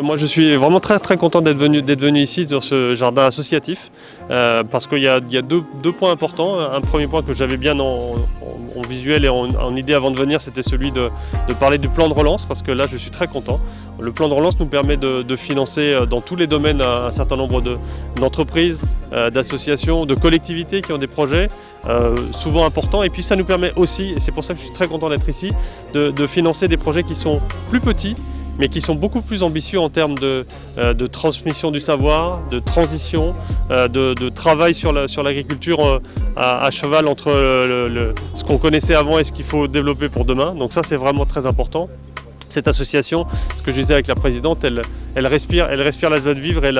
Moi je suis vraiment très content d'être venu ici sur ce jardin associatif parce qu'il y a deux points importants. Un premier point que j'avais bien en visuel et en idée avant de venir, c'était celui de parler du plan de relance, parce que là je suis très content. Le plan de relance nous permet de financer dans tous les domaines un certain nombre d'entreprises, d'associations, de collectivités qui ont des projets souvent importants, et puis ça nous permet aussi, et c'est pour ça que je suis très content d'être ici, de financer des projets qui sont plus petits mais qui sont beaucoup plus ambitieux en termes de transmission du savoir, de transition, de travail sur l'agriculture à cheval entre ce qu'on connaissait avant et ce qu'il faut développer pour demain. Donc ça, c'est vraiment très important. Cette association, ce que je disais avec la présidente, elle respire la joie de vivre et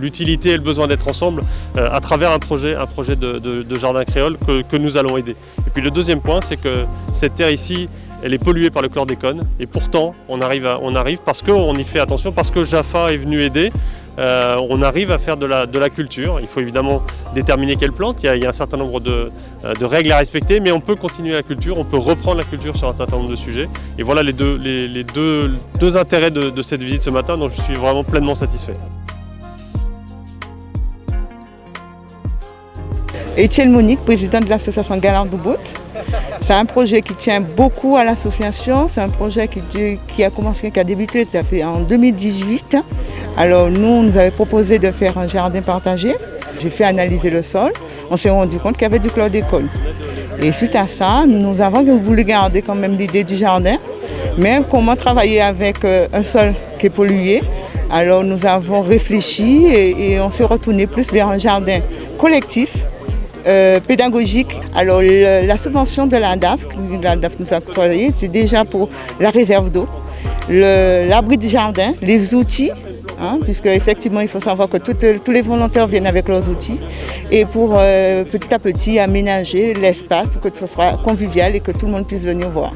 l'utilité et le besoin d'être ensemble à travers un projet de jardin créole que nous allons aider. Et puis le deuxième point, c'est que cette terre ici, elle est polluée par le chlordécone, et pourtant on arrive parce qu'on y fait attention, parce que Jaffa est venu aider, on arrive à faire de la culture. Il faut évidemment déterminer quelle plante, il y a un certain nombre de règles à respecter, mais on peut continuer la culture, on peut reprendre la culture sur un certain nombre de sujets. Et voilà les deux intérêts de cette visite ce matin, dont je suis vraiment pleinement satisfait. Etienne Monique, présidente de l'association Galard Doubout. C'est un projet qui tient beaucoup à l'association. C'est un projet qui a débuté en 2018. Alors nous avait proposé de faire un jardin partagé. J'ai fait analyser le sol. On s'est rendu compte qu'il y avait du chlordécone. Et suite à ça, nous avons voulu garder quand même l'idée du jardin, mais comment travailler avec un sol qui est pollué. Alors nous avons réfléchi et on s'est retourné plus vers un jardin collectif, pédagogique. Alors la subvention de l'ADAF nous a octroyé, c'est déjà pour la réserve d'eau, l'abri du jardin, les outils, puisque effectivement il faut savoir que tous les volontaires viennent avec leurs outils, et pour petit à petit aménager l'espace pour que ce soit convivial et que tout le monde puisse venir voir.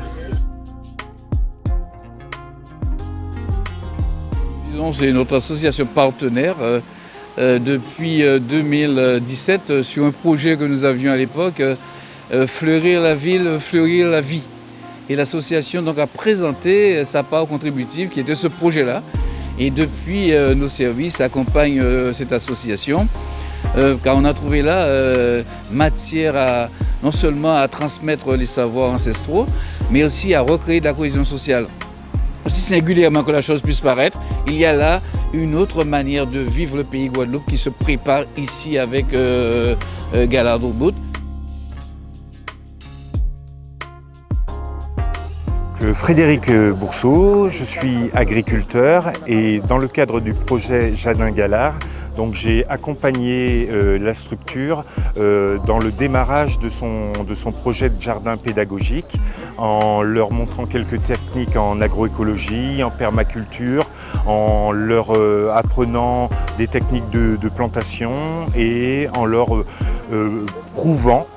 C'est notre association partenaire depuis 2017 sur un projet que nous avions à l'époque, Fleurir la ville, fleurir la vie. Et l'association donc a présenté sa part contributive qui était ce projet-là. Et depuis, nos services accompagnent cette association, car on a trouvé là matière non seulement à transmettre les savoirs ancestraux, mais aussi à recréer de la cohésion sociale. Aussi singulièrement que la chose puisse paraître, il y a là une autre manière de vivre le pays Guadeloupe qui se prépare ici avec Galard Doubout. Frédéric Bourseau, je suis agriculteur et dans le cadre du projet Jardin Galard, donc j'ai accompagné la structure dans le démarrage de son projet de jardin pédagogique en leur montrant quelques techniques en agroécologie, en permaculture, en leur apprenant des techniques de plantation et en leur prouvant,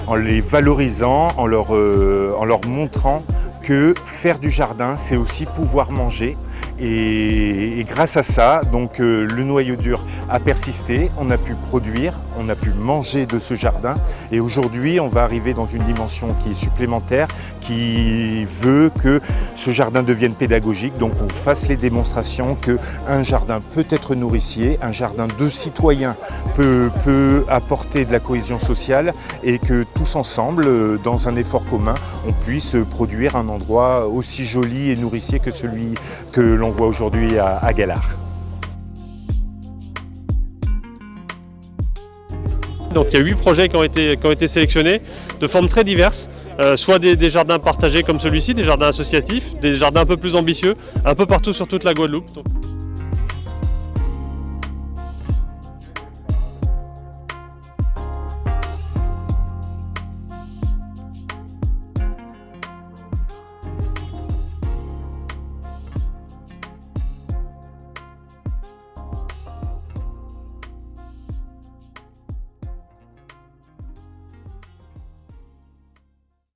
en les valorisant, en leur montrant que faire du jardin, c'est aussi pouvoir manger. Et grâce à ça, donc, le noyau dur a persisté, on a pu produire, on a pu manger de ce jardin. Et aujourd'hui, on va arriver dans une dimension qui est supplémentaire, qui veut que ce jardin devienne pédagogique. Donc on fasse les démonstrations qu'un jardin peut être nourricier, un jardin de citoyens peut apporter de la cohésion sociale et que tous ensemble, dans un effort commun, on puisse produire un endroit aussi joli et nourricier que celui que l'on voit aujourd'hui à Galard. Donc il y a 8 projets qui ont été sélectionnés de formes très diverses, soit des jardins partagés comme celui-ci, des jardins associatifs, des jardins un peu plus ambitieux, un peu partout sur toute la Guadeloupe.